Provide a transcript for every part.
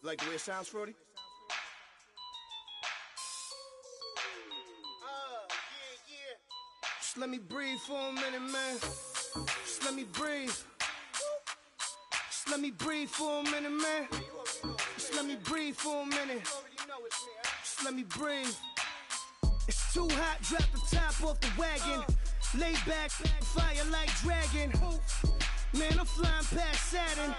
Like the way it sounds, Frody? Just let me breathe for a minute, man. Just let me breathe. Just let me breathe for a minute, man. Just let me breathe for a minute. Just let me breathe. It's too hot, drop the top off the wagon. Lay back, fire like dragon. Man, I'm flying past Saturn.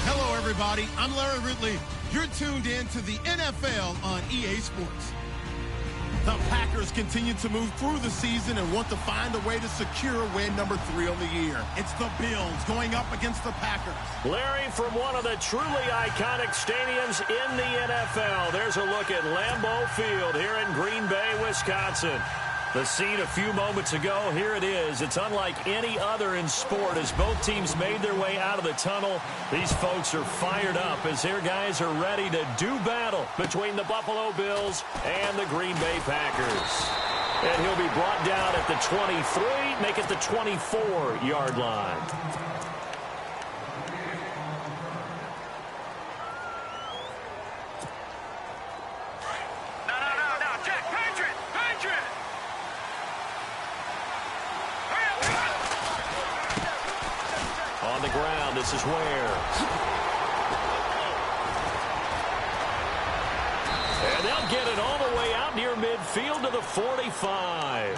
Hello, everybody. I'm Larry Ridley. You're tuned in to the NFL on EA Sports. The Packers continue to move through the season and want to find a way to secure win number 3 on the year. It's the Bills going up against the Packers. Larry, from one of the truly iconic stadiums in the NFL, there's a look at Lambeau Field here in Green Bay, Wisconsin. The scene a few moments ago, here it is. It's unlike any other in sport as both teams made their way out of the tunnel. These folks are fired up as their guys are ready to do battle between the Buffalo Bills and the Green Bay Packers. And he'll be brought down at the 23, make it the 24-yard line. On the ground, this is Ware. And they'll get it all the way out near midfield to the 45.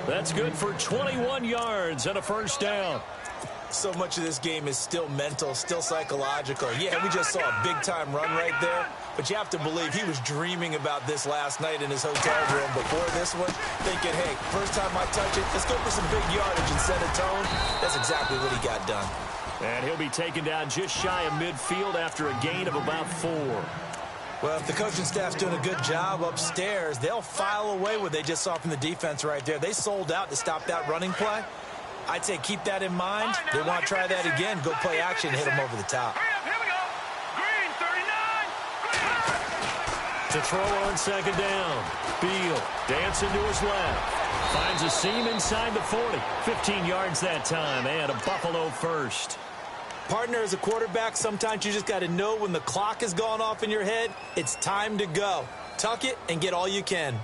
That's good for 21 yards and a first down. So much of this game is still mental, still psychological. Yeah, we just saw a big-time run right there, but you have to believe he was dreaming about this last night in his hotel room before this one, thinking, hey, first time I touch it, let's go for some big yardage and set a tone. That's exactly what he got done. And he'll be taken down just shy of midfield after a gain of about 4. Well, if the coaching staff's doing a good job upstairs, they'll file away what they just saw from the defense right there. They sold out to stop that running play. I'd say keep that in mind. They want to try that again. Go play action, hit them over the top. Here we go. Green 39. To throw on second down. Beal dancing to his left. Finds a seam inside the 40. 15 yards that time and a Buffalo first. Partner, as a quarterback, sometimes you just got to know when the clock has gone off in your head, it's time to go. Tuck it and get all you can.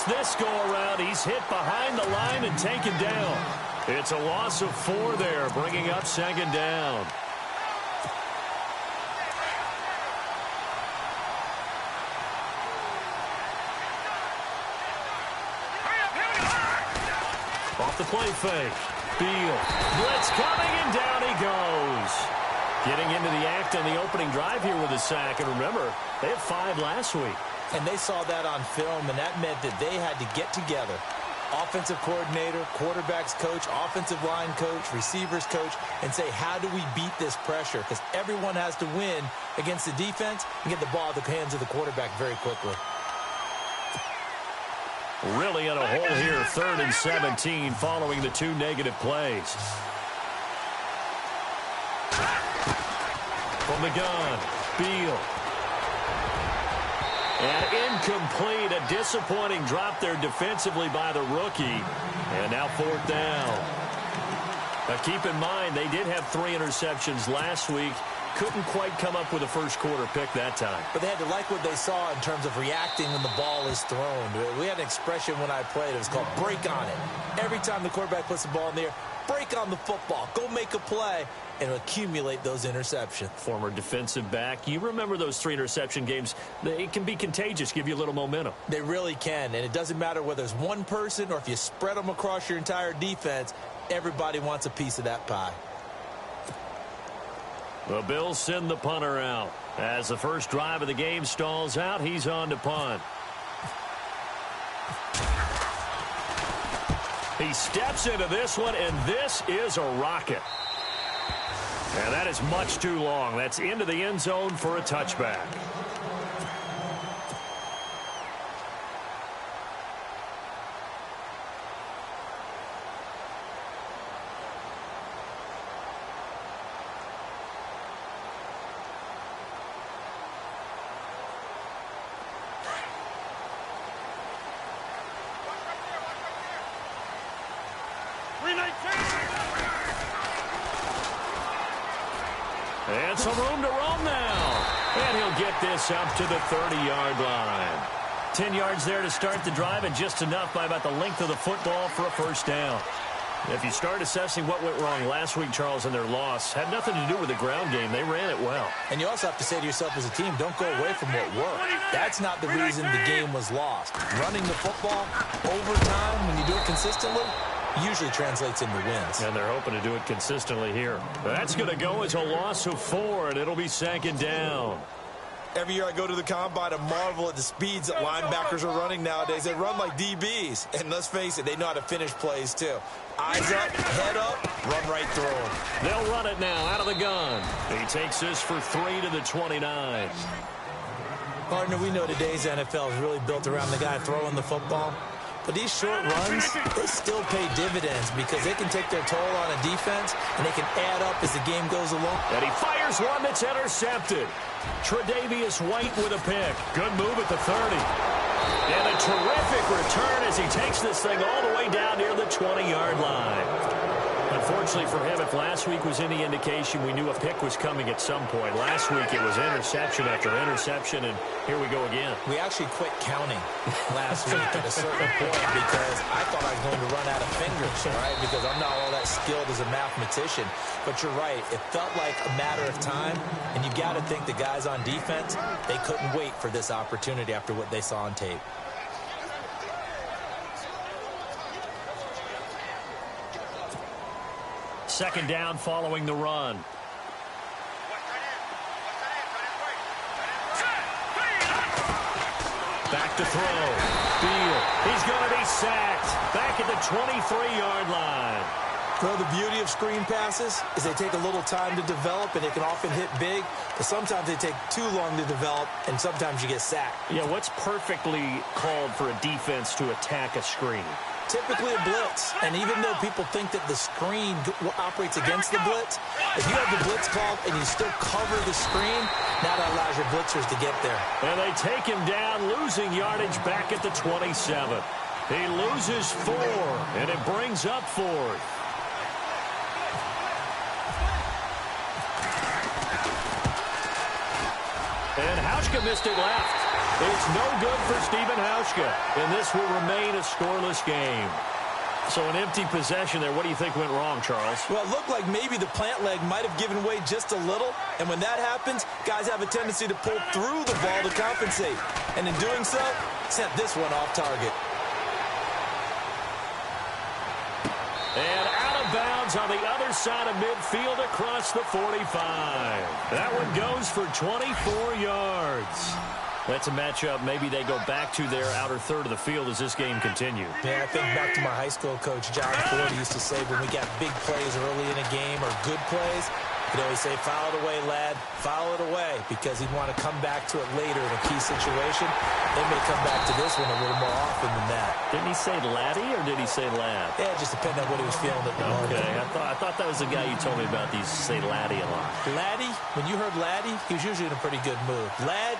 This go-around, he's hit behind the line and taken down. It's a loss of 4 there, bringing up second down. Off the play fake. Beal. Blitz coming, and down he goes. Getting into the act on the opening drive here with a sack. And remember, they had 5 last week. And they saw that on film, and that meant that they had to get together. Offensive coordinator, quarterbacks coach, offensive line coach, receivers coach, and say, how do we beat this pressure? Because everyone has to win against the defense and get the ball out of the hands of the quarterback very quickly. Really in a hole here, 3rd and 17 following the 2 negative plays. From the gun, Beal. And incomplete, a disappointing drop there defensively by the rookie. And now 4th down. But keep in mind, they did have 3 interceptions last week. Couldn't quite come up with a first quarter pick that time. But they had to like what they saw in terms of reacting when the ball is thrown. We had an expression when I played. It was called break on it. Every time the quarterback puts the ball in the air, break on the football. Go make a play and accumulate those interceptions. Former defensive back. You remember those 3 interception games. It can be contagious, give you a little momentum. They really can, and it doesn't matter whether it's one person or if you spread them across your entire defense. Everybody wants a piece of that pie. The Bills send the punter out. As the first drive of the game stalls out, he's on to punt. He steps into this one, and this is a rocket. And that is much too long. That's into the end zone for a touchback. And some room to roam now. And he'll get this up to the 30-yard line. 10 yards there to start the drive, and just enough by about the length of the football for a first down. If you start assessing what went wrong last week, Charles, in their loss, had nothing to do with the ground game. They ran it well. And you also have to say to yourself as a team, don't go away from what worked. That's not the reason the game was lost. Running the football over time, when you do it consistently, usually translates into wins. And they're hoping to do it consistently here. That's going to go as a loss of 4, and it'll be second down. Every year I go to the combine and marvel at the speeds that linebackers are running nowadays. They run like DBs. And let's face it, they know how to finish plays too. Eyes up, head up, run right through them. They'll run it now out of the gun. He takes this for 3 to the 29. Partner, we know today's NFL is really built around the guy throwing the football. But these short runs, they still pay dividends because they can take their toll on a defense and they can add up as the game goes along. And he fires one that's intercepted. Tre'Davious White with a pick. Good move at the 30. And a terrific return as he takes this thing all the way down near the 20-yard line. Unfortunately for him, if last week was any indication, we knew a pick was coming at some point. Last week it was interception after interception, and here we go again. We actually quit counting last week at a certain point because I thought I was going to run out of fingers, right? Because I'm not all that skilled as a mathematician. But you're right. It felt like a matter of time, and you got to think the guys on defense, they couldn't wait for this opportunity after what they saw on tape. Second down following the run. Back to throw. Field. He's going to be sacked. Back at the 23-yard line. Well, the beauty of screen passes is they take a little time to develop, and they can often hit big, but sometimes they take too long to develop, and sometimes you get sacked. Yeah, what's perfectly called for a defense to attack a screen? Typically a blitz, and even though people think that the screen operates against the blitz, if you have the blitz called and you still cover the screen, now that allows your blitzers to get there. And they take him down, losing yardage back at the 27. He loses 4, and it brings up 4th. And Hauschka missed it left. It's no good for Stephen Hauschka, and this will remain a scoreless game. So an empty possession there. What do you think went wrong, Charles? Well, it looked like maybe the plant leg might have given way just a little, and when that happens, guys have a tendency to pull through the ball to compensate. And in doing so, sent this one off target. And out of bounds on the other side of midfield across the 45. That one goes for 24 yards. That's a matchup maybe they go back to their outer third of the field as this game continues. Yeah, I think back to my high school coach, John Ford. He used to say when we got big plays early in a game or good plays, he'd always say, foul it away, lad, foul it away, because he'd want to come back to it later in a key situation. They may come back to this one a little more often than that. Didn't he say laddie or did he say lad? Yeah, it just depended on what he was feeling at the moment. Okay, I thought that was the guy you told me about. These say laddie a lot. Laddie, when you heard laddie, he was usually in a pretty good mood. Lad,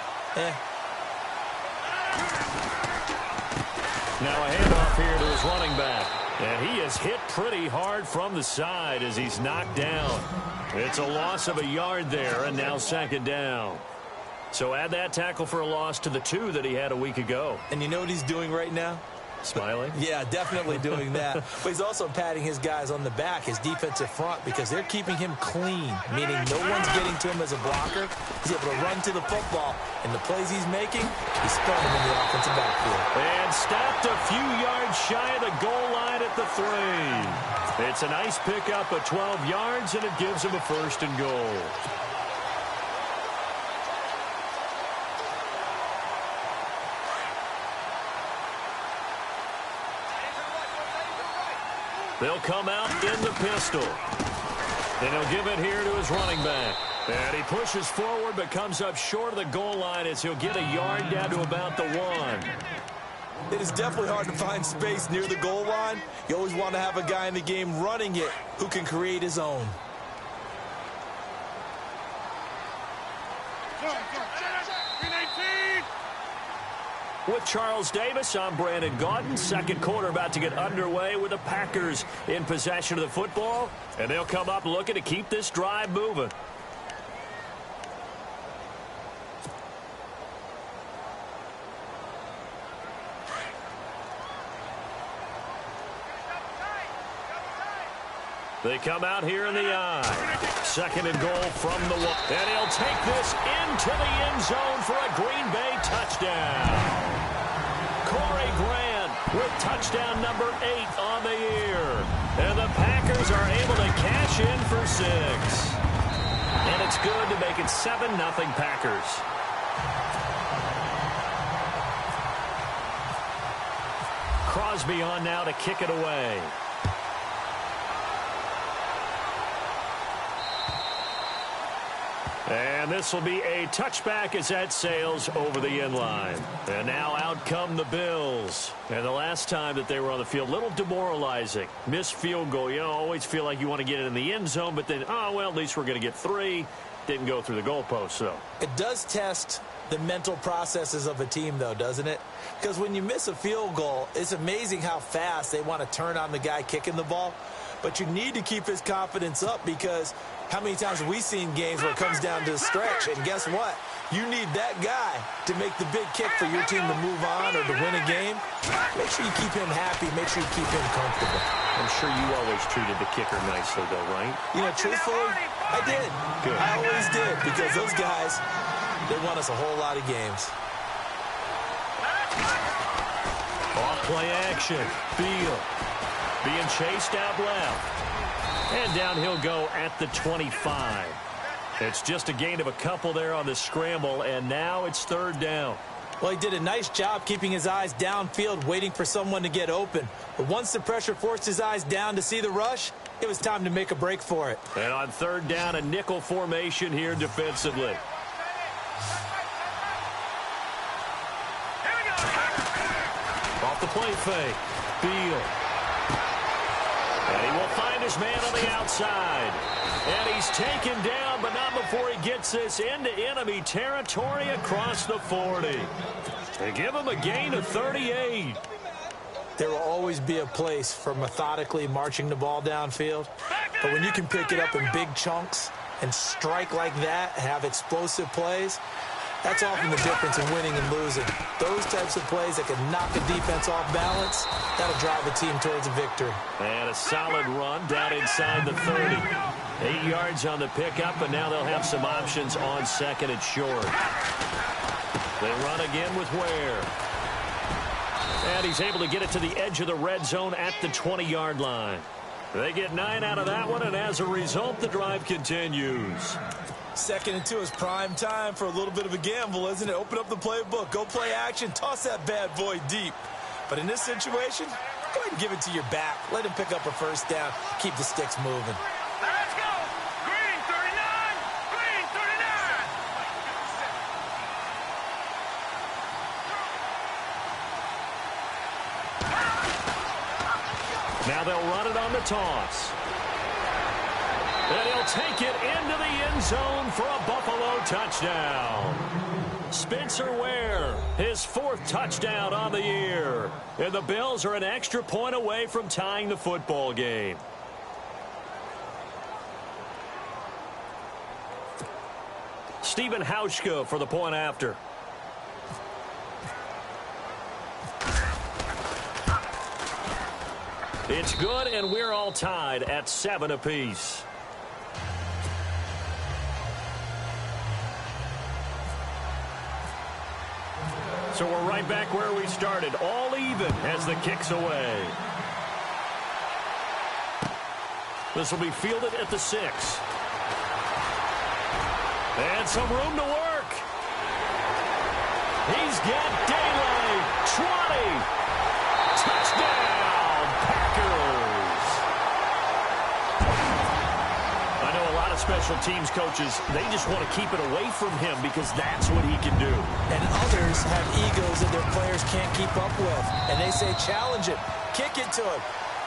Now a handoff here to his running back. And he is hit pretty hard from the side as he's knocked down. It's a loss of a yard there, and now second down. So add that tackle for a loss to the 2 that he had a week ago. And you know what he's doing right now? Smiling? Yeah, definitely doing that. But he's also patting his guys on the back, his defensive front, because they're keeping him clean, meaning no one's getting to him as a blocker. He's able to run to the football, and the plays he's making, he's throwing them in the offensive backfield. And stopped a few yards shy of the goal line at the 3. It's a nice pickup of 12 yards, and it gives him a 1st and goal. They'll come out in the pistol. And he'll give it here to his running back. And he pushes forward but comes up short of the goal line as he'll get a yard down to about the 1. It is definitely hard to find space near the goal line. You always want to have a guy in the game running it who can create his own. With Charles Davis, I'm Brandon Gaudin. Second quarter about to get underway with the Packers in possession of the football. And they'll come up looking to keep this drive moving. They come out here in the eye. Second and goal from the 1. And he'll take this into the end zone for a Green Bay touchdown. Corey Grant with touchdown number 8 on the year. And the Packers are able to cash in for 6. And it's good to make it 7-0 Packers. Crosby on now to kick it away. And this will be a touchback as that sails over the end line. And now out come the Bills. And the last time that they were on the field, a little demoralizing. Missed field goal. You know, always feel like you want to get it in the end zone, but then, oh, well, at least we're going to get 3. Didn't go through the goalpost, though. It does test the mental processes of a team, though, doesn't it? Because when you miss a field goal, it's amazing how fast they want to turn on the guy kicking the ball. But you need to keep his confidence up because how many times have we seen games where it comes down to a stretch? And guess what? You need that guy to make the big kick for your team to move on or to win a game. Make sure you keep him happy. Make sure you keep him comfortable. I'm sure you always treated the kicker nicely, though, right? You know, truthfully, I did. Good. I always did because those guys, they won us a whole lot of games. Off play action. Field being chased out left. And down he'll go at the 25. It's just a gain of a couple there on the scramble, and now it's third down. Well, he did a nice job keeping his eyes downfield, waiting for someone to get open. But once the pressure forced his eyes down to see the rush, it was time to make a break for it. And on third down, a nickel formation here defensively. Off the play fake. Field. And he will find his man on the outside. And he's taken down, but not before he gets this into enemy territory across the 40. They give him a gain of 38. There will always be a place for methodically marching the ball downfield. But when you can pick it up in big chunks and strike like that, have explosive plays, that's often the difference in winning and losing. Those types of plays that can knock a defense off balance, that'll drive a team towards a victory. And a solid run down inside the 30. 8 yards on the pickup, and now they'll have some options on second and short. They run again with Ware. And he's able to get it to the edge of the red zone at the 20-yard line. They get 9 out of that one, and as a result, the drive continues. 2nd and 2 is prime time for a little bit of a gamble, isn't it? Open up the playbook, go play action, toss that bad boy deep. But in this situation, go ahead and give it to your back. Let him pick up a first down, keep the sticks moving. Let's go! Green 39! Green 39! Now they'll run it on the toss. And he'll take it into the end zone for a Buffalo touchdown. Spencer Ware, his 4th touchdown on the year. And the Bills are an extra point away from tying the football game. Stephen Hauschka for the point after. It's good, and we're all tied at 7 apiece. So we're right back where we started, all even as the kick's away. This will be fielded at the 6. And some room to work. He's got daylight. 20. Touchdown, Packers. I know lot of special teams coaches, they just want to keep it away from him because that's what he can do. And others have egos that their players can't keep up with. And they say, challenge him, kick it to him.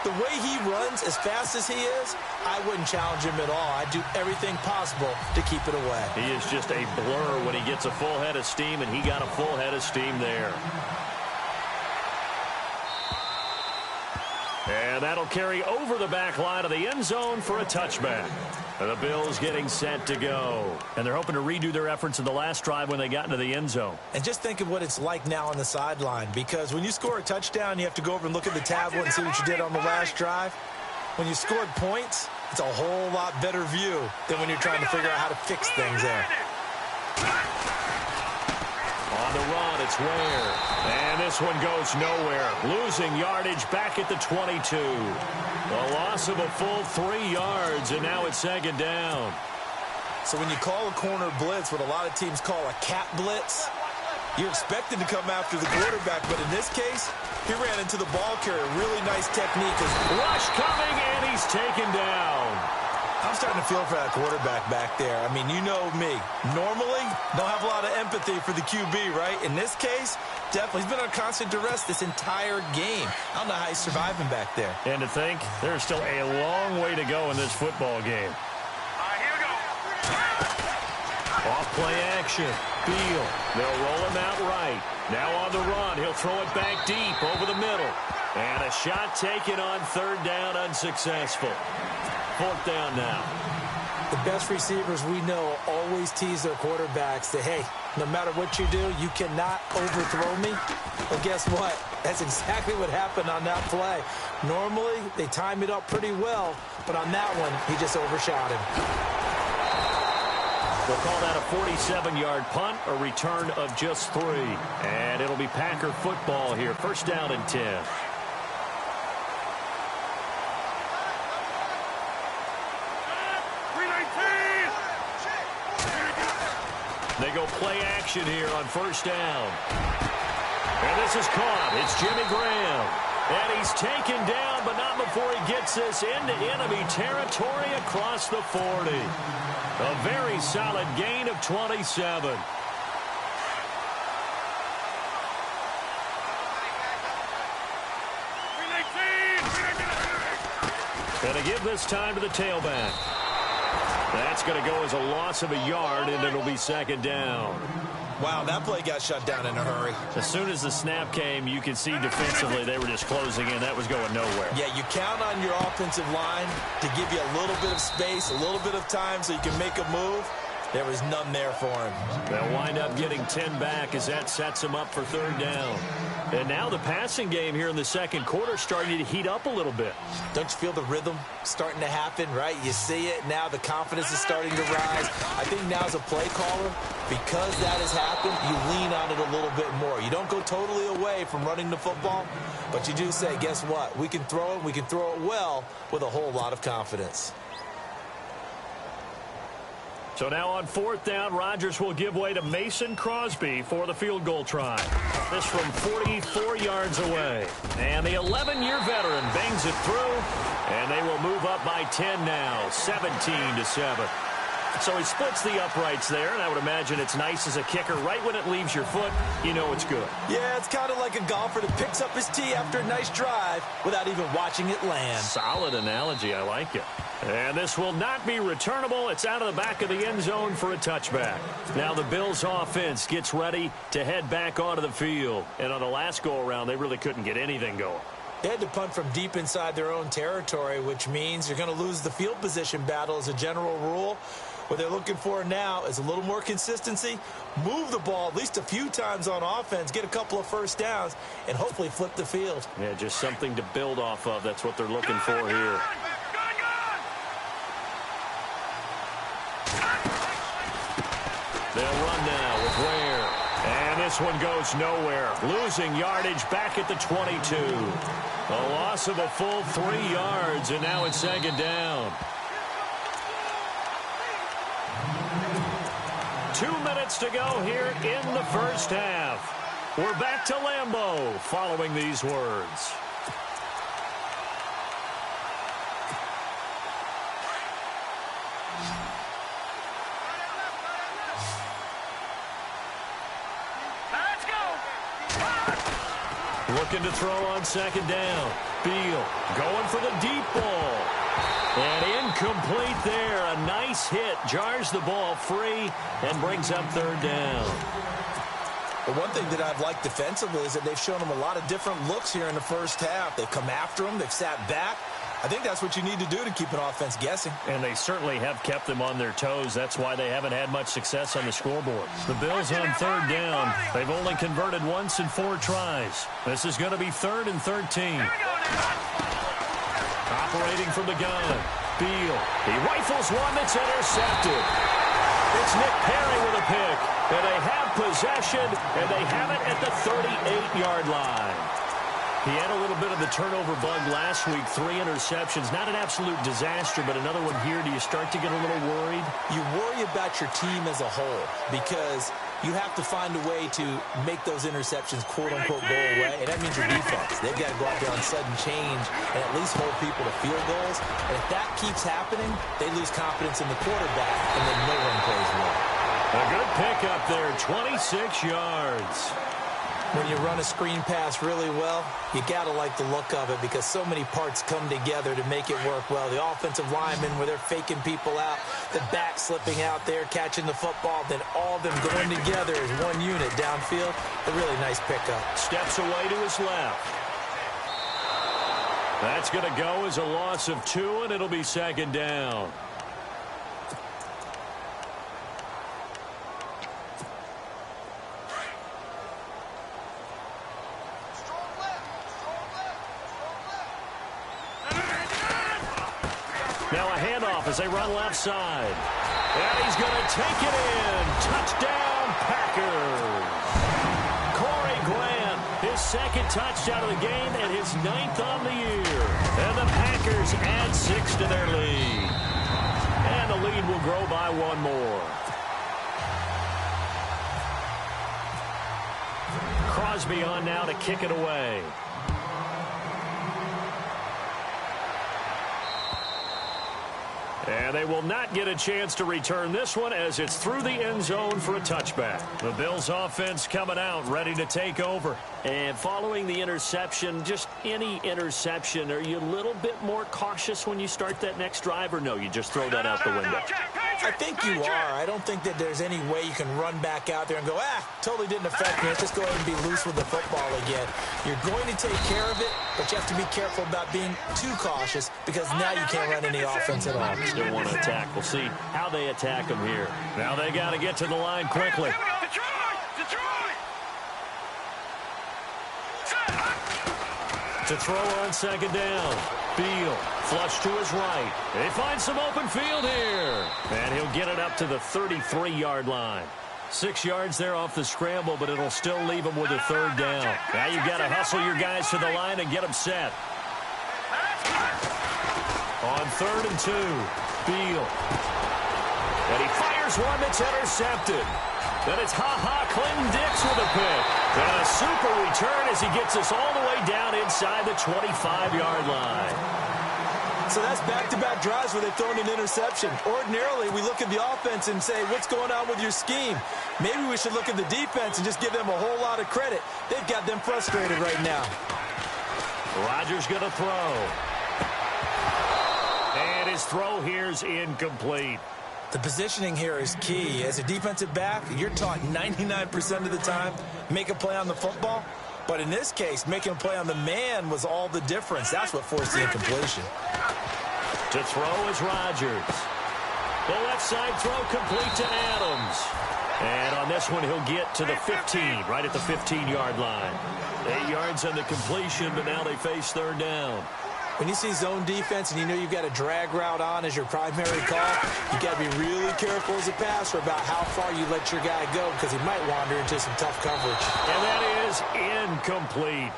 The way he runs, as fast as he is, I wouldn't challenge him at all. I'd do everything possible to keep it away. He is just a blur when he gets a full head of steam, and he got a full head of steam there. And that'll carry over the back line of the end zone for a touchback. And the Bills getting set to go. And they're hoping to redo their efforts in the last drive when they got into the end zone. And just think of what it's like now on the sideline, because when you score a touchdown, you have to go over and look at the tablet and see what you did on the last drive. When you scored points, it's a whole lot better view than when you're trying to figure out how to fix things there. On the run, it's Ware. And this one goes nowhere. Losing yardage back at the 22. A loss of a full 3 yards, and now it's second down. So when you call a corner blitz, what a lot of teams call a cat blitz, you're expected to come after the quarterback. But in this case, he ran into the ball carrier. Really nice technique. Rush coming, and he's taken down. I'm starting to feel for that quarterback back there. I mean, you know me. Normally, don't have a lot of empathy for the QB, right? In this case, definitely. He's been on constant duress this entire game. I don't know how he's surviving back there. And to think, there's still a long way to go in this football game. Here we go. Off play action. Beal. They'll roll him out right. Now on the run. He'll throw it back deep over the middle. And a shot taken on third down, unsuccessful. Fourth down now. The best receivers we know always tease their quarterbacks that, hey, no matter what you do, you cannot overthrow me. Well, guess what? That's exactly what happened on that play. Normally, they time it up pretty well, but on that one, he just overshot him. They'll call that a 47-yard punt, a return of just 3. And it'll be Packer football here. First down and 10. They go play action here on first down. And this is caught. It's Jimmy Graham. And he's taken down, but not before he gets this into enemy territory across the 40. A very solid gain of 27. Going to give this time to the tailback. That's going to go as a loss of a yard, and it'll be second down. Wow, that play got shut down in a hurry. As soon as the snap came, you could see defensively they were just closing in. That was going nowhere. Yeah, you count on your offensive line to give you a little bit of space, a little bit of time so you can make a move. There was none there for him. They'll wind up getting 10 back as that sets them up for third down. And now the passing game here in the second quarter starting to heat up a little bit. Don't you feel the rhythm starting to happen, right? You see it now. The confidence is starting to rise. I think now as a play caller, because that has happened, you lean on it a little bit more. You don't go totally away from running the football, but you do say, guess what? We can throw it. We can throw it well with a whole lot of confidence. So now on fourth down, Rodgers will give way to Mason Crosby for the field goal try. This from 44 yards away. And the 11-year veteran bangs it through, and they will move up by 10 now, 17-7. So he splits the uprights there, and I would imagine it's nice as a kicker. Right when it leaves your foot, you know it's good. Yeah, it's kind of like a golfer that picks up his tee after a nice drive without even watching it land. Solid analogy. I like it. And this will not be returnable. It's out of the back of the end zone for a touchback. Now the Bills offense gets ready to head back onto the field. And on the last go-around, they really couldn't get anything going. They had to punt from deep inside their own territory, which means you're going to lose the field position battle as a general rule. What they're looking for now is a little more consistency, move the ball at least a few times on offense, get a couple of first downs, and hopefully flip the field. Yeah, just something to build off of. That's what they're looking for here. They'll run now with Ware. And this one goes nowhere. Losing yardage back at the 22. A loss of a full 3 yards, and now it's second down. 2 minutes to go here in the first half. We're back to Lambeau following these words. Looking to throw on second down. Beal going for the deep ball. And incomplete there. A nice hit. Jars the ball free and brings up third down. But one thing that I've liked defensively is that they've shown them a lot of different looks here in the first half. They've come after them. They've sat back. I think that's what you need to do to keep an offense guessing. And they certainly have kept them on their toes. That's why they haven't had much success on the scoreboard. The Bills on third down. They've only converted once in 4 tries. This is going to be 3rd and 13. Operating from the gun. Beal. He rifles one that's intercepted. It's Nick Perry with a pick. And they have possession, and they have it at the 38-yard line. He had a little bit of the turnover bug last week, 3 interceptions. Not an absolute disaster, but another one here. Do you start to get a little worried? You worry about your team as a whole because you have to find a way to make those interceptions, quote-unquote, go away, and that means your defense. They've got to go out there on sudden change and at least hold people to field goals. And if that keeps happening, they lose confidence in the quarterback, and then no one plays well. A good pickup there, 26 yards. When you run a screen pass really well, you got to like the look of it because so many parts come together to make it work well. The offensive linemen, where they're faking people out, the back slipping out there, catching the football, then all of them going together as one unit downfield. A really nice pickup. Steps away to his left. That's going to go as a loss of 2, and it'll be second down. Now a handoff as they run left side. And he's going to take it in. Touchdown, Packers. Corey Grant, his 2nd touchdown of the game and his 9th on the year. And the Packers add 6 to their lead. And the lead will grow by 1 more. Crosby on now to kick it away. And they will not get a chance to return this one as it's through the end zone for a touchback. The Bills offense coming out, ready to take over. And following the interception, just any interception, are you a little bit more cautious when you start that next drive, or no, you just throw that out the window? I think you are. I don't think that there's any way you can run back out there and go, totally didn't affect me. Let's just go ahead and be loose with the football again. You're going to take care of it, but you have to be careful about being too cautious because now you can't run any offense at all. Still want to attack. We'll see how they attack them here. Now they got to get to the line quickly. To throw on second down. Beal, flush to his right. They find some open field here. And he'll get it up to the 33-yard line. 6 yards there off the scramble, but it'll still leave him with a 3rd down. Now you've got to hustle your guys to the line and get them set. On 3rd and 2, Beal. And he fires one that's intercepted. Then it's Clinton Dix with a pick. And a super return as he gets us all the way down inside the 25-yard line. So that's back-to-back drives where they've thrown an interception. Ordinarily, we look at the offense and say, what's going on with your scheme? Maybe we should look at the defense and just give them a whole lot of credit. They've got them frustrated right now. Rodgers going to throw. And his throw here is incomplete. The positioning here is key. As a defensive back, you're taught 99% of the time, make a play on the football. But in this case, making a play on the man was all the difference. That's what forced the incompletion. To throw is Rodgers. The left side throw complete to Adams. And on this one, he'll get to the 15, right at the 15-yard line. 8 yards on the completion, but now they face 3rd down. When you see zone defense and you know you've got a drag route on as your primary call, you got to be really careful as a passer about how far you let your guy go because he might wander into some tough coverage. And that is incomplete.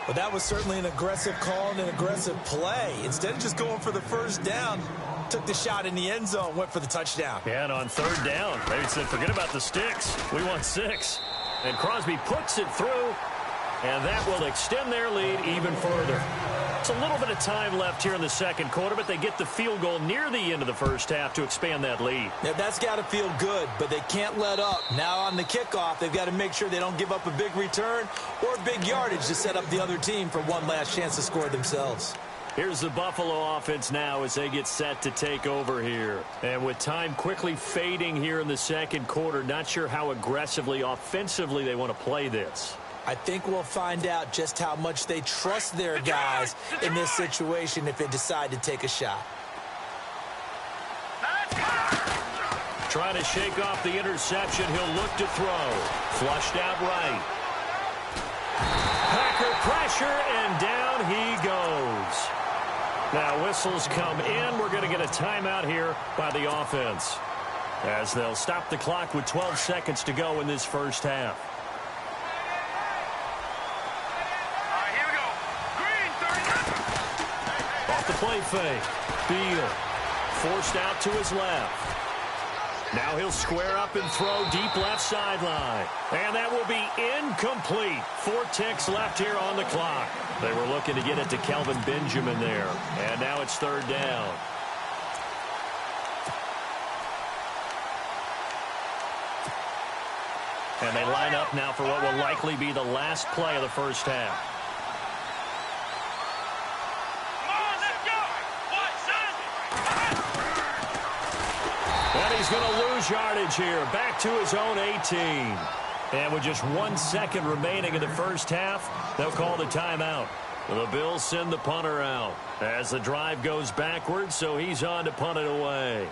But that was certainly an aggressive call and an aggressive play. Instead of just going for the 1st down, took the shot in the end zone, went for the touchdown. Yeah, and on 3rd down, they said, forget about the sticks. We want 6. And Crosby puts it through, and that will extend their lead even further. It's a little bit of time left here in the second quarter, but they get the field goal near the end of the first half to expand that lead. Yeah, that's got to feel good, but they can't let up. Now on the kickoff, they've got to make sure they don't give up a big return or big yardage to set up the other team for one last chance to score themselves. Here's the Buffalo offense now as they get set to take over here. And with time quickly fading here in the second quarter, not sure how aggressively, offensively they want to play this. I think we'll find out just how much they trust their guys in this situation if they decide to take a shot. Trying to shake off the interception. He'll look to throw. Flushed out right. Packer pressure, and down he goes. Now whistles come in. We're going to get a timeout here by the offense, as they'll stop the clock with 12 seconds to go in this first half. The play fake. Beal forced out to his left. Now he'll square up and throw deep left sideline. And that will be incomplete. 4 ticks left here on the clock. They were looking to get it to Kelvin Benjamin there. And now it's third down. And they line up now for what will likely be the last play of the first half. He's going to lose yardage here. Back to his own 18. And with just 1 second remaining in the first half, they'll call the timeout. The Bills send the punter out as the drive goes backwards, so he's on to punt it away.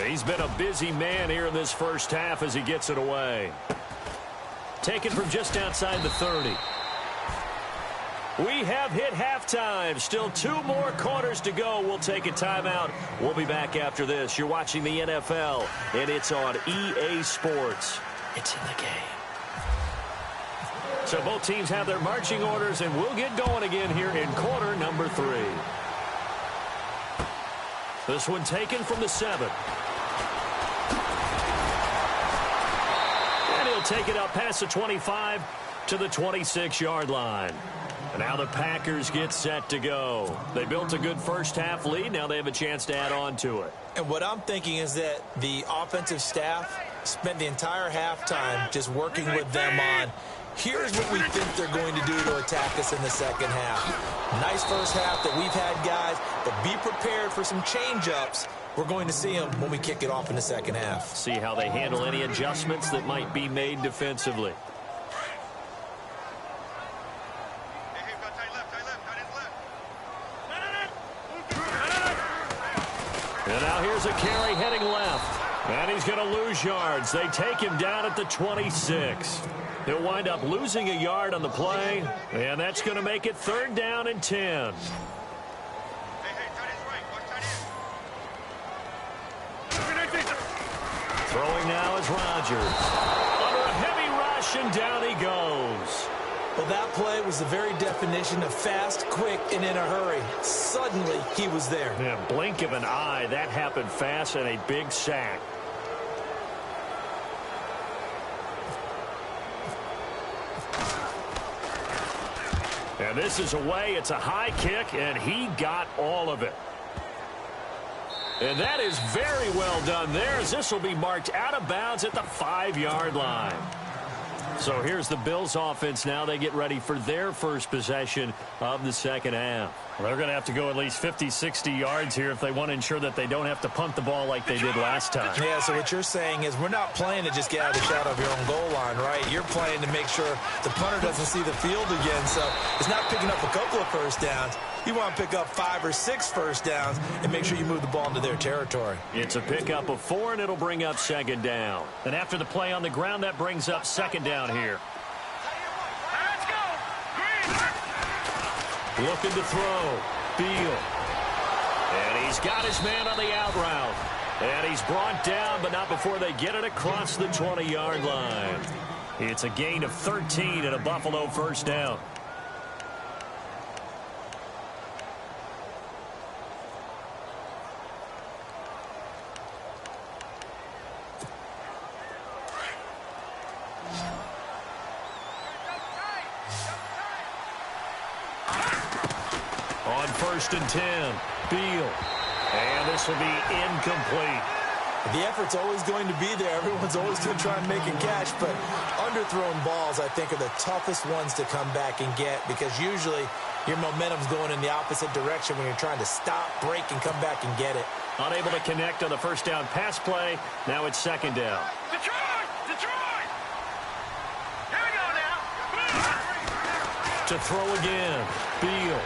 He's been a busy man here in this first half as he gets it away. Taken from just outside the 30. We have hit halftime. Still 2 more quarters to go. We'll take a timeout. We'll be back after this. You're watching the NFL, and it's on EA Sports. It's in the game. So both teams have their marching orders, and we'll get going again here in quarter number 3. This one taken from the 7. And he'll take it up past the 25 to the 26-yard line. Now the Packers get set to go. They built a good first-half lead. Now they have a chance to add on to it. And what I'm thinking is that the offensive staff spent the entire halftime just working with them on, here's what we think they're going to do to attack us in the second half. Nice first half that we've had, guys, but be prepared for some change-ups. We're going to see them when we kick it off in the second half. See how they handle any adjustments that might be made defensively. And now here's a carry heading left. And he's going to lose yards. They take him down at the 26. He'll wind up losing a yard on the play. And that's going to make it third down and 10. Throwing now is Rodgers. Under a heavy rush, and down he goes. Well, that play was the very definition of fast, quick, and in a hurry. Suddenly, he was there. Yeah, blink of an eye. That happened fast, and a big sack. And this is away. It's a high kick, and he got all of it. And that is very well done there, as this will be marked out of bounds at the 5-yard line. So here's the Bills offense now. They get ready for their first possession of the second half. Well, they're going to have to go at least 50, 60 yards here if they want to ensure that they don't have to punt the ball like they did last time. Yeah, so what you're saying is we're not playing to just get out of the shadow of your own goal line, right? You're playing to make sure the punter doesn't see the field again. So it's not picking up a couple of first downs. You want to pick up 5 or 6 first downs and make sure you move the ball into their territory. It's a pickup of 4, and it'll bring up second down. And after the play on the ground, that brings up second down here. Looking to throw. Beal. And he's got his man on the out route. And he's brought down, but not before they get it across the 20-yard line. It's a gain of 13 and a Buffalo first down. On 1st and 10, Beal. And this will be incomplete. The effort's always going to be there. Everyone's always going to try and make a catch, but underthrown balls, I think, are the toughest ones to come back and get because usually your momentum's going in the opposite direction when you're trying to stop, break, and come back and get it. Unable to connect on the first down pass play. Now it's 2nd down. Detroit! Detroit! Here we go now. To throw again. Beal.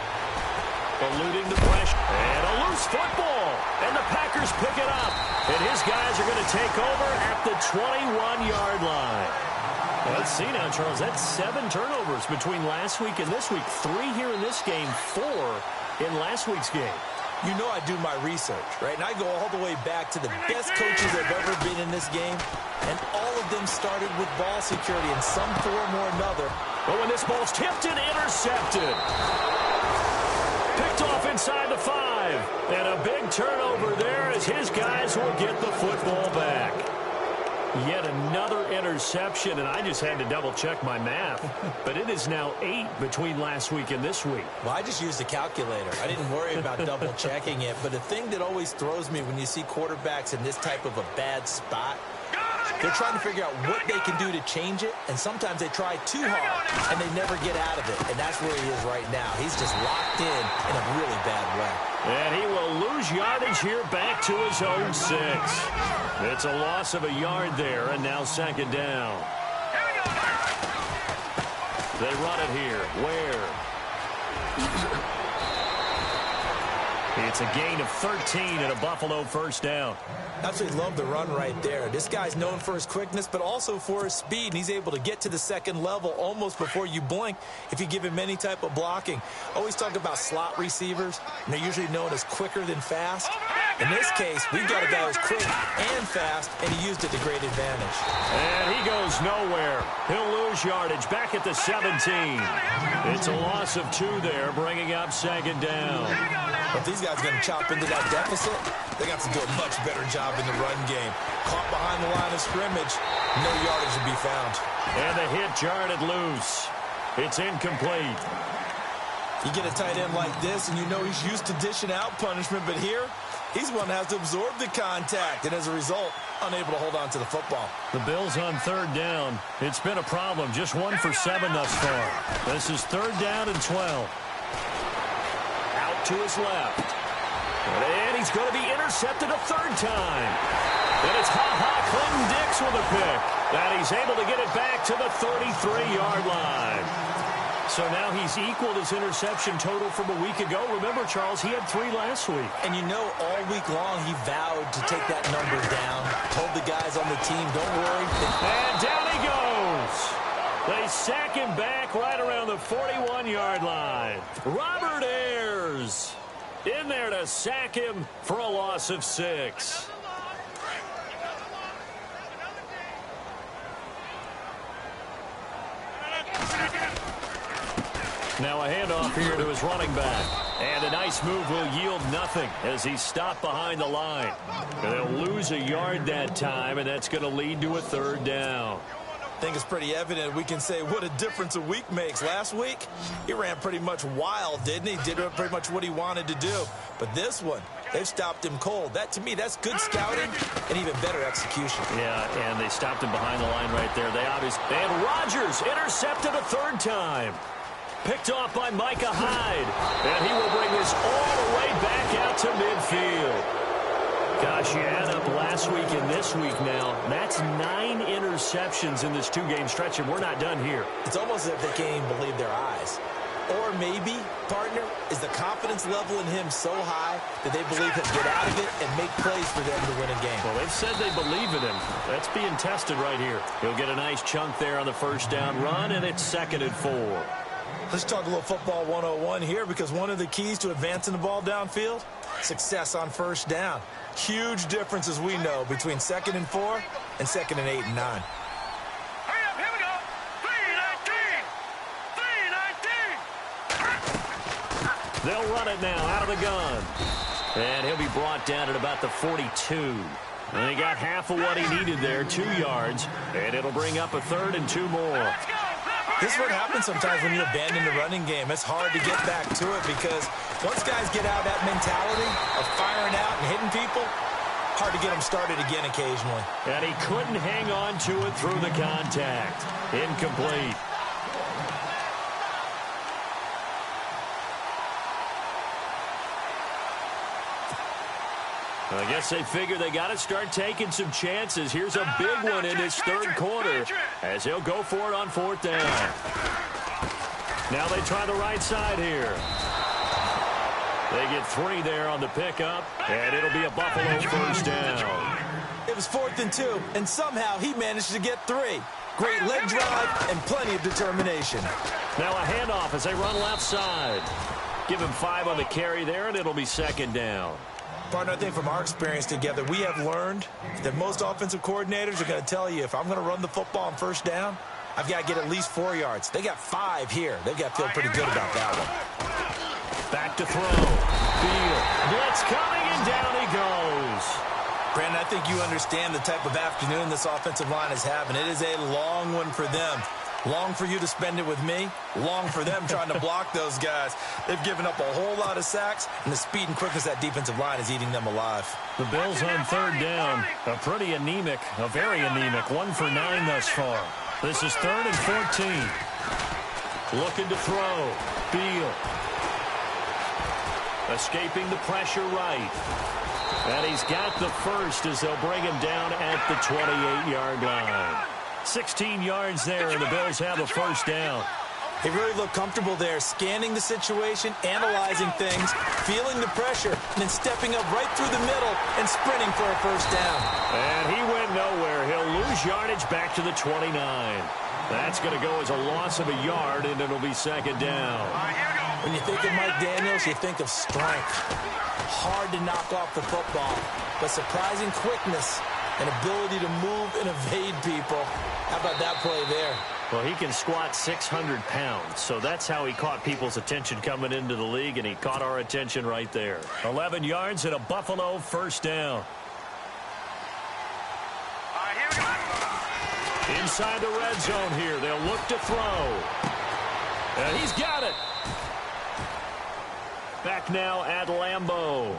Eluding the pressure. And a loose football. And the Packers pick it up. And his guys are going to take over at the 21-yard line. Let's see now, Charles. That's 7 turnovers between last week and this week. 3 here in this game, 4 in last week's game. You know I do my research, right? And I go all the way back to the best coaches that have ever been in this game. And all of them started with ball security in some form or another. But when this ball's tipped and intercepted. Picked off inside the 5. And a big turnover there as his guys will get the football back. Yet another interception, and I just had to double-check my math. But it is now 8 between last week and this week. Well, I just used a calculator. I didn't worry about double-checking it. But the thing that always throws me when you see quarterbacks in this type of a bad spot, they're trying to figure out what they can do to change it, and sometimes they try too hard, and they never get out of it. And that's where he is right now. He's just locked in a really bad way. And he will lose yardage here back to his own 6. It's a loss of a yard there, and now 2nd down. They run it here. Where? It's a gain of 13 and a Buffalo first down. Absolutely love the run right there. This guy's known for his quickness, but also for his speed, and he's able to get to the 2nd level almost before you blink if you give him any type of blocking. Always talk about slot receivers, and they're usually known as quicker than fast. In this case, we've got a guy who's quick and fast, and he used it to great advantage. And he goes nowhere. He'll lose yardage back at the 17. It's a loss of 2 there, bringing up 2nd down. If these guys are going to chop into that deficit, they got to do a much better job in the run game. Caught behind the line of scrimmage, no yardage to be found. And the hit jarred it loose. It's incomplete. You get a tight end like this, and you know he's used to dishing out punishment, but here, he's one that has to absorb the contact, and as a result, unable to hold on to the football. The Bills on 3rd down. It's been a problem. Just 1 for 7 thus far. This is 3rd down and 12. Out to his left. And he's going to be intercepted a 3rd time. And it's Clinton-Dix with a pick. And he's able to get it back to the 33-yard line. So now he's equaled his interception total from a week ago. Remember, Charles, he had 3 last week. And you know, all week long he vowed to take that number down. Told the guys on the team, don't worry. And down he goes. They sack him back right around the 41-yard line. Robert Ayers in there to sack him for a loss of 6. Now a handoff here to his running back. And a nice move will yield nothing as he's stopped behind the line. And they'll lose a yard that time, and that's going to lead to a 3rd down. I think it's pretty evident. We can say what a difference a week makes. Last week, he ran pretty much wild, didn't he? Did pretty much what he wanted to do. But this one, they've stopped him cold. That, to me, that's good scouting and even better execution. Yeah, and they stopped him behind the line right there. And Rodgers intercepted a 3rd time. Picked off by Micah Hyde. And he will bring this all the way back out to midfield. Gosh, you add up last week and this week now. That's 9 interceptions in this 2-game stretch, and we're not done here. It's almost as if they can't even believe their eyes. Or maybe, partner, is the confidence level in him so high that they believe he'll get out of it and make plays for them to win a game. Well, they've said they believe in him. That's being tested right here. He'll get a nice chunk there on the first down run, and it's 2nd and 4. Let's talk a little football 101 here, because one of the keys to advancing the ball downfield, success on first down. Huge difference, as we know, between 2nd and 4 and 2nd and 8 and 9. Hurry up, here we go. 3-19. They'll run it now out of the gun. And he'll be brought down at about the 42. And he got half of what he needed there, 2 yards. And it'll bring up a 3rd and 2 more. Let's go. This is what happens sometimes when you abandon the running game. It's hard to get back to it because once guys get out of that mentality of firing out and hitting people, hard to get them started again occasionally. And he couldn't hang on to it through the contact. Incomplete. I guess they figure they got to start taking some chances. Here's a big one in this third quarter as he'll go for it on fourth down. Now they try the right side here. They get 3 there on the pickup, and it'll be a Buffalo first down. It was 4th and 2, and somehow he managed to get 3. Great leg drive and plenty of determination. Now a handoff as they run left side. Give him 5 on the carry there, and it'll be second down. Partner, I think from our experience together, we have learned that most offensive coordinators are going to tell you, if I'm going to run the football on first down, I've got to get at least 4 yards. They got 5 here. They've got to feel pretty good about that one. Back to throw. Field. Blitz coming, and down he goes. Brandon, I think you understand the type of afternoon this offensive line is having. It is a long one for them. Long for you to spend it with me. Long for them trying to block those guys. They've given up a whole lot of sacks, and the speed and quickness of that defensive line is eating them alive. The Bills on third down. A pretty anemic, a very anemic. 1 for 9 thus far. This is 3rd and 14. Looking to throw. Field. Escaping the pressure right. And he's got the first as they'll bring him down at the 28-yard line. 16 yards there, and the Bills have a first down. They really look comfortable there, scanning the situation, analyzing things, feeling the pressure, and then stepping up right through the middle and sprinting for a first down. And he went nowhere. He'll lose yardage back to the 29. That's going to go as a loss of a yard, and it'll be second down. When you think of Mike Daniels, you think of strength. Hard to knock off the football, but surprising quickness and ability to move and evade people. How about that play there? Well, he can squat 600 pounds, so that's how he caught people's attention coming into the league, and he caught our attention right there. 11 yards and a Buffalo first down. Inside the red zone here, they'll look to throw. And he's got it. Back now at Lambeau.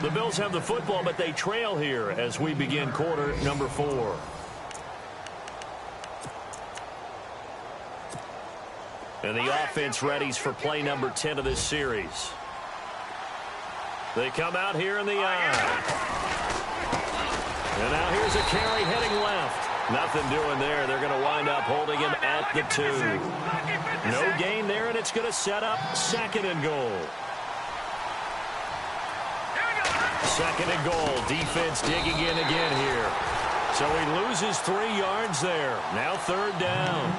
The Bills have the football, but they trail here as we begin quarter number 4. And the offense readies for play number 10 of this series. They come out here in the eye. And now here's a carry heading left. Nothing doing there. They're going to wind up holding him at the 2. No gain there, and it's going to set up 2nd and goal. 2nd and goal. Defense digging in again here. So he loses 3 yards there. Now 3rd down.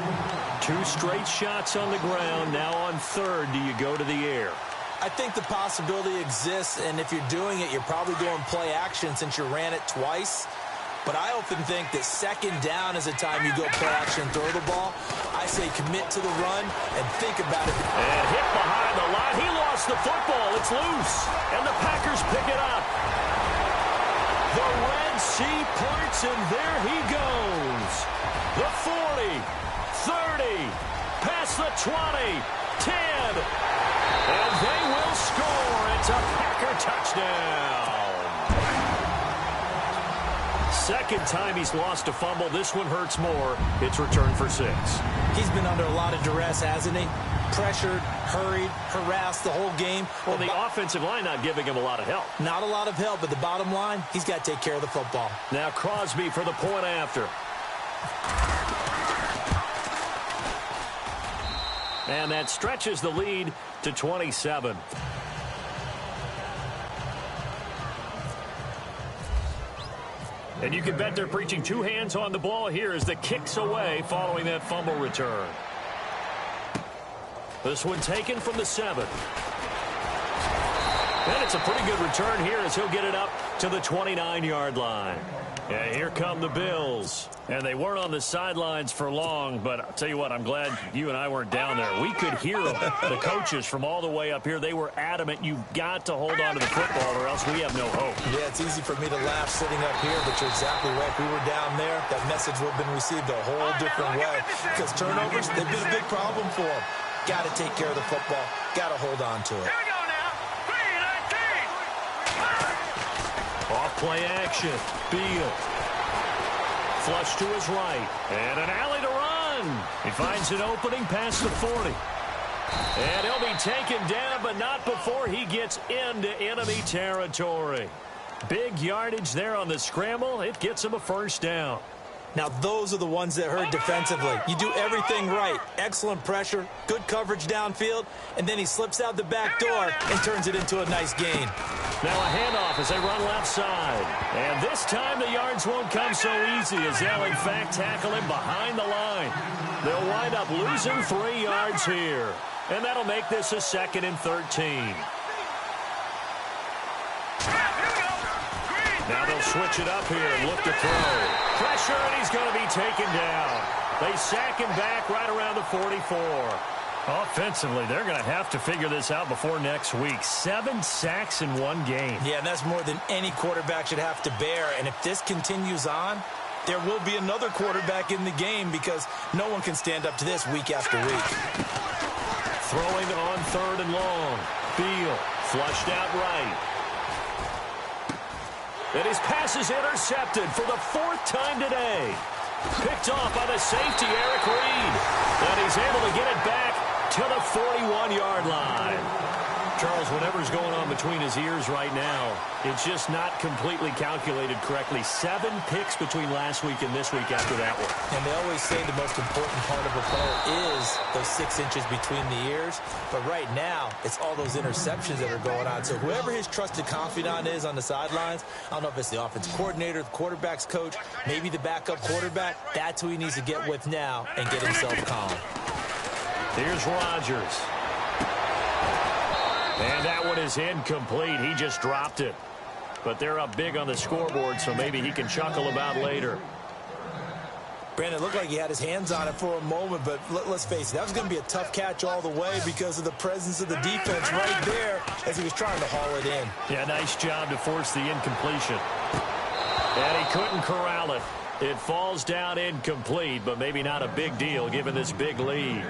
2 straight shots on the ground. Now on 3rd, do you go to the air? I think the possibility exists, and if you're doing it, you're probably going play action since you ran it twice. But I often think that 2nd down is a time you go play action and throw the ball. I say commit to the run and think about it. And hit behind the line. He lost the football. It's loose. And the Packers pick it up. The Red Sea parts, and there he goes. The 40, 30, past the 20, 10. And they will score. It's a Packer touchdown. 2nd time he's lost a fumble. This one hurts more. It's returned for 6. He's been under a lot of duress, hasn't he? Pressured, hurried, harassed the whole game. Well, the offensive line not giving him a lot of help. Not a lot of help, but the bottom line, he's got to take care of the football. Now Crosby for the point after. And that stretches the lead to 27. And you can bet they're preaching 2 hands on the ball here as the kick's away following that fumble return. This one taken from the 7. And it's a pretty good return here as he'll get it up to the 29-yard line. Yeah, here come the Bills. And they weren't on the sidelines for long, but I'll tell you what, I'm glad you and I weren't down there. We could hear them, the coaches from all the way up here. They were adamant, you've got to hold on to the football or else we have no hope. Yeah, it's easy for me to laugh sitting up here, but you're exactly right. If we were down there, that message would have been received a whole different way. Because turnovers, they've been a big problem for them. Got to take care of the football. Got to hold on to it. Here we go now. 3-19. Off play action. Beal. Flush to his right. And an alley to run. He finds an opening past the 40. And he'll be taken down, but not before he gets into enemy territory. Big yardage there on the scramble. It gets him a first down. Now, those are the ones that hurt defensively. You do everything right. Excellent pressure, good coverage downfield, and then he slips out the back door and turns it into a nice gain. Now a handoff as they run left side. And this time the yards won't come so easy as they'll, in fact, tackle him behind the line. They'll wind up losing 3 yards here. And that'll make this a 2nd and 13. Now they'll switch it up here and look to throw. Pressure, and he's going to be taken down. They sack him back right around the 44. Offensively, they're going to have to figure this out before next week. 7 sacks in 1 game. Yeah, and that's more than any quarterback should have to bear. And if this continues on, there will be another quarterback in the game because no one can stand up to this week after week. Throwing on 3rd and long. Beal flushed out right. And his pass is intercepted for the 4th time today. Picked off by the safety, Eric Reed. And he's able to get it back to the 41-yard line. Charles, whatever's going on between his ears right now, it's just not completely calculated correctly. 7 picks between last week and this week after that one. And they always say the most important part of a throw is those 6 inches between the ears. But right now, it's all those interceptions that are going on. So whoever his trusted confidant is on the sidelines, I don't know if it's the offense coordinator, the quarterback's coach, maybe the backup quarterback, that's who he needs to get with now and get himself calm. Here's Rodgers. And that one is incomplete. He just dropped it. But they're up big on the scoreboard, so maybe he can chuckle about later. Brandon, it looked like he had his hands on it for a moment, but let's face it, that was going to be a tough catch all the way because of the presence of the defense right there as he was trying to haul it in. Yeah, nice job to force the incompletion. And he couldn't corral it. It falls down incomplete, but maybe not a big deal given this big lead.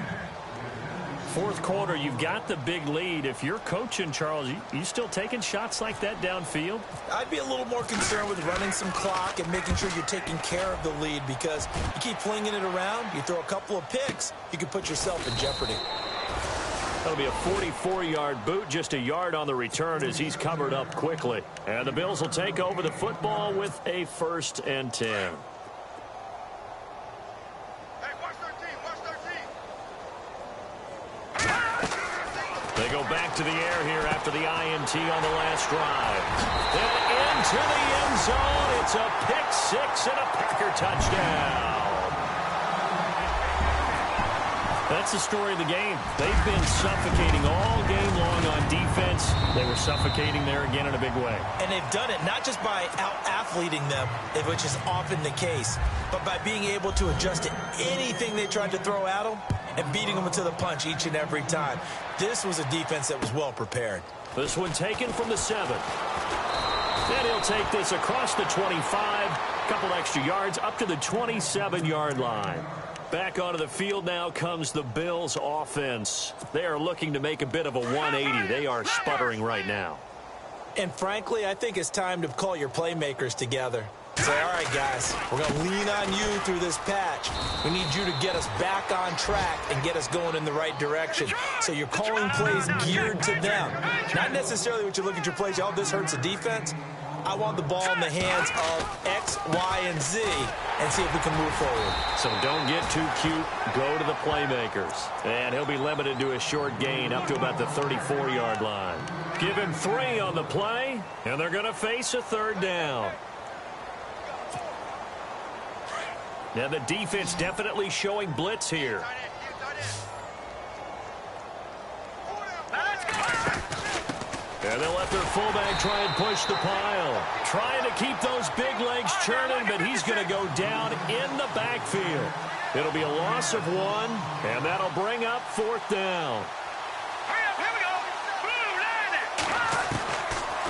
4th quarter, you've got the big lead. If you're coaching, Charles, you still taking shots like that downfield? I'd be a little more concerned with running some clock and making sure you're taking care of the lead because you keep flinging it around, you throw a couple of picks, you can put yourself in jeopardy. That'll be a 44-yard boot, just a yard on the return as he's covered up quickly. And the Bills will take over the football with a 1st and 10. They go back to the air here after the INT on the last drive. And into the end zone. It's a pick-6 and a Packer touchdown. That's the story of the game. They've been suffocating all game long on defense. They were suffocating there again in a big way. And they've done it not just by out-athleting them, which is often the case, but by being able to adjust to anything they tried to throw at them and beating them to the punch each and every time. This was a defense that was well prepared. This one taken from the 7. And he'll take this across the 25, a couple extra yards up to the 27-yard line. Back onto the field now comes the Bills offense. They are looking to make a bit of a 180. They are sputtering right now. And frankly, I think it's time to call your playmakers together. Say, all right, guys, we're going to lean on you through this patch. We need you to get us back on track and get us going in the right direction. So you're calling plays geared to them. Not necessarily what you look at your plays, oh, this hurts the defense. I want the ball in the hands of X, Y, and Z and see if we can move forward. So don't get too cute. Go to the playmakers. And he'll be limited to a short gain up to about the 34-yard line. Give him 3 on the play, and they're going to face a 3rd down. Now the defense definitely showing blitz here. And they'll let their fullback try and push the pile. Trying to keep those big legs churning, but he's going to go down in the backfield. It'll be a loss of 1, and that'll bring up 4th down.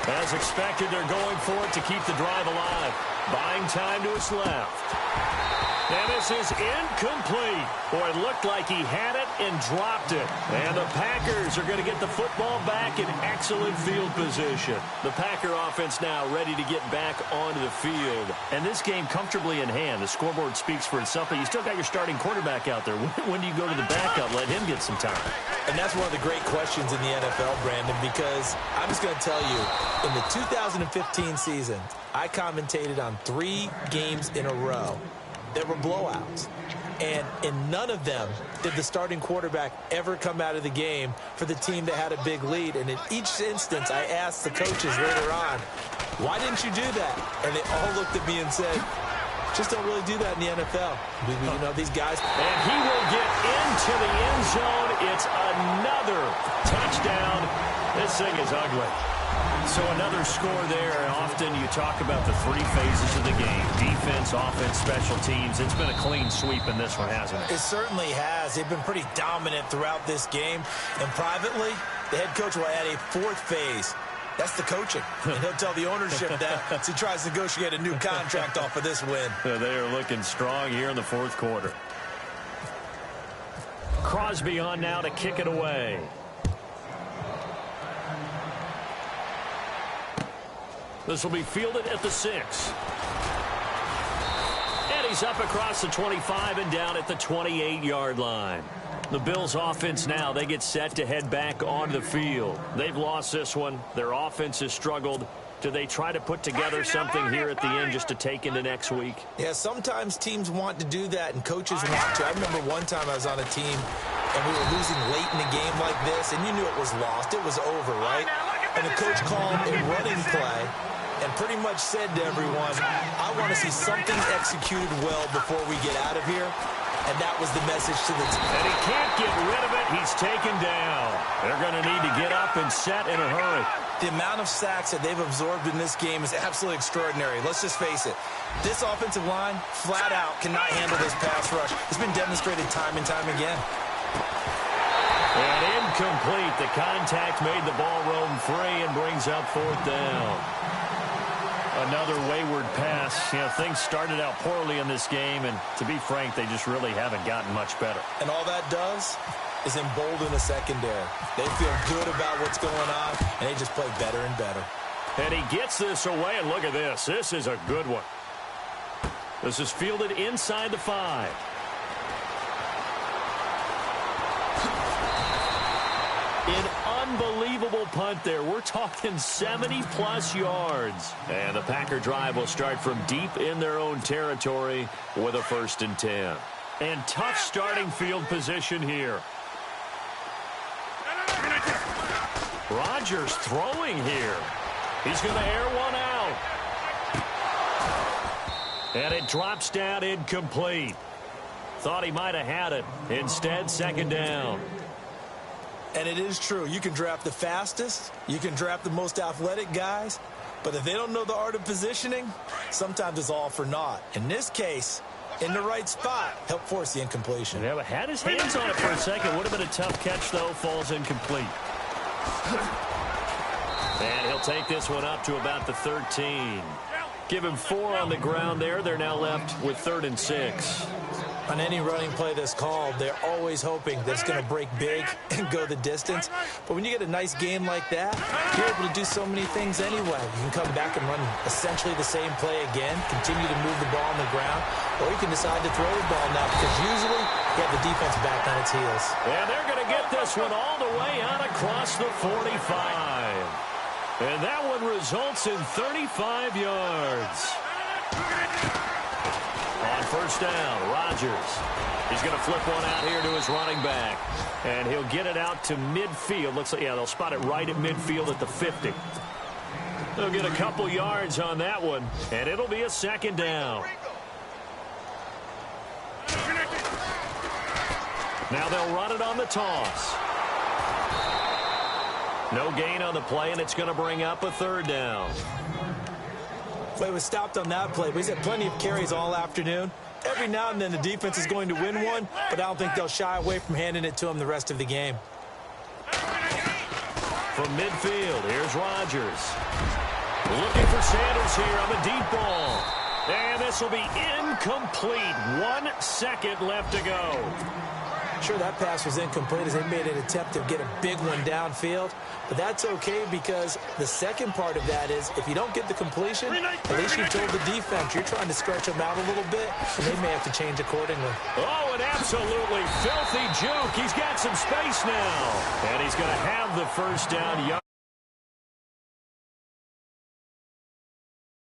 As expected, they're going for it to keep the drive alive. Buying time to his left. And this is incomplete. Boy, it looked like he had it and dropped it. And the Packers are going to get the football back in excellent field position. The Packer offense now ready to get back onto the field. And this game comfortably in hand. The scoreboard speaks for itself, but you still got your starting quarterback out there. When do you go to the backup, let him get some time? And that's one of the great questions in the NFL, Brandon, because I'm just going to tell you, in the 2015 season, I commentated on 3 games in a row. There were blowouts. And in none of them did the starting quarterback ever come out of the game for the team that had a big lead. And in each instance, I asked the coaches later on, why didn't you do that? And they all looked at me and said, just don't really do that in the NFL. You know, these guys. And he will get into the end zone. It's another touchdown. This thing is ugly. So another score there. Often you talk about the 3 phases of the game. Defense, offense, special teams. It's been a clean sweep in this one, hasn't it? It certainly has. They've been pretty dominant throughout this game. And privately, the head coach will add a 4th phase. That's the coaching. And he'll tell the ownership that as he tries to negotiate a new contract off of this win. They are looking strong here in the 4th quarter. Crosby on now to kick it away. This will be fielded at the 6. And he's up across the 25 and down at the 28-yard line. The Bills' offense now, they get set to head back onto the field. They've lost this one. Their offense has struggled. Do they try to put together something here at the end just to take into next week? Yeah, sometimes teams want to do that and coaches want to. I remember one time I was on a team and we were losing late in a game like this, and you knew it was lost. It was over, right? And the coach called a running play and pretty much said to everyone, I want to see something executed well before we get out of here. And that was the message to the team. And he can't get rid of it. He's taken down. They're going to need to get up and set in a hurry. The amount of sacks that they've absorbed in this game is absolutely extraordinary. Let's just face it. This offensive line, flat out, cannot handle this pass rush. It's been demonstrated time and time again. And incomplete. The contact made the ball roam free and brings up 4th down. Another wayward pass. You know, things started out poorly in this game, and to be frank, they just really haven't gotten much better. And all that does is embolden the secondary. They feel good about what's going on, and they just play better and better. And he gets this away, and look at this. This is a good one. This is fielded inside the 5. An unbelievable punt there. We're talking 70-plus yards. And the Packer drive will start from deep in their own territory with a 1st and 10. And tough starting field position here. Rodgers throwing here. He's going to air one out. And it drops down incomplete. Thought he might have had it. Instead, 2nd down. And it is true. You can draft the fastest. You can draft the most athletic guys. But if they don't know the art of positioning, sometimes it's all for naught. In this case, in the right spot, help force the incompletion. Yeah, but had his hands on it for a second. Would have been a tough catch, though. Falls incomplete. And he'll take this one up to about the 13. Give him 4 on the ground there. They're now left with 3rd and 6. On any running play that's called, they're always hoping that it's going to break big and go the distance. But when you get a nice game like that, you're able to do so many things anyway. You can come back and run essentially the same play again, continue to move the ball on the ground, or you can decide to throw the ball now because usually you have the defense back on its heels. And they're going to get this one all the way out across the 45. And that one results in 35 yards. On 1st down, Rodgers. He's going to flip one out here to his running back. And he'll get it out to midfield. Looks like, yeah, they'll spot it right at midfield at the 50. They'll get a couple yards on that one, and it'll be a 2nd down. Now they'll run it on the toss. No gain on the play, and it's going to bring up a third down. Play was stopped on that play, but he's had plenty of carries all afternoon. Every now and then the defense is going to win one, but I don't think they'll shy away from handing it to him the rest of the game. From midfield, here's Rodgers. Looking for Sanders here on the deep ball. And this will be incomplete. 1 second left to go. Sure, that pass was incomplete as they made an attempt to get a big one downfield. But that's okay because the second part of that is if you don't get the completion, at least you told the defense you're trying to stretch them out a little bit, and they may have to change accordingly. Oh, an absolutely filthy juke. He's got some space now. And he's going to have the first down.